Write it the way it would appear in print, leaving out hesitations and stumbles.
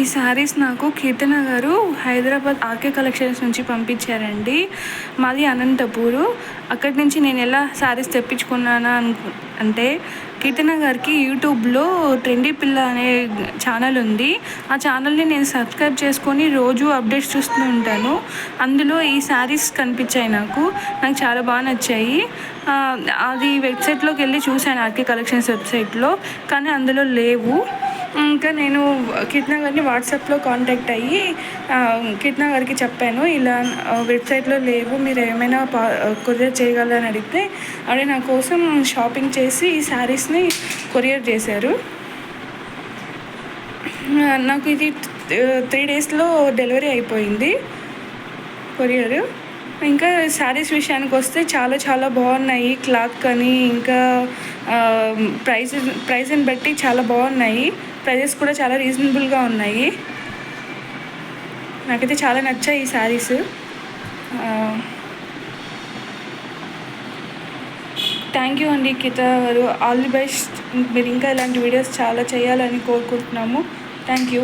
ఈ శారీస్ నాకు కీర్తన గారు హైదరాబాద్ ఆర్కే కలెక్షన్స్ నుంచి పంపించారండి. మాది అనంతపూరు. అక్కడి నుంచి నేను ఎలా శారీస్ తెప్పించుకున్నానా అంటే కీర్తన గారికి యూట్యూబ్లో ట్రెండీ పిల్ల అనే ఛానల్ ఉంది. ఆ ఛానల్ని నేను సబ్స్క్రైబ్ చేసుకొని రోజు అప్డేట్స్ చూస్తూ ఉంటాను. అందులో ఈ శారీస్ కనిపించాయి. నాకు చాలా బాగా నచ్చాయి. అది వెబ్సైట్లోకి వెళ్ళి చూశాను, ఆర్కే కలెక్షన్స్ వెబ్సైట్లో, కానీ అందులో లేవు. ఇంకా నేను కీర్తన గారిని వాట్సాప్లో కాంటాక్ట్ అయ్యి కీర్తన గారికి చెప్పాను, ఇలా వెబ్సైట్లో లేవు, మీరు ఏమైనా కొరియర్ చేయగలరని అడిగితే ఆవిడ నా కోసం షాపింగ్ చేసి ఈ శారీస్ని కొరియర్ చేశారు. నాకు ఇది 3 డేస్లో డెలివరీ అయిపోయింది కొరియర్. ఇంకా శారీస్ విషయానికి వస్తే చాలా చాలా బాగున్నాయి. క్లాత్ కానీ ఇంకా ప్రైస్ని బట్టి చాలా బాగున్నాయి. ప్రైజెస్ కూడా చాలా రీజనబుల్గా ఉన్నాయి. నాకైతే చాలా నచ్చాయి ఈ శారీస్. థ్యాంక్ యూ అండి కీర్తన గారు. All the best. మీరు ఇంకా ఇలాంటి వీడియోస్ చాలా చేయాలని కోరుకుంటున్నాము. Thank you.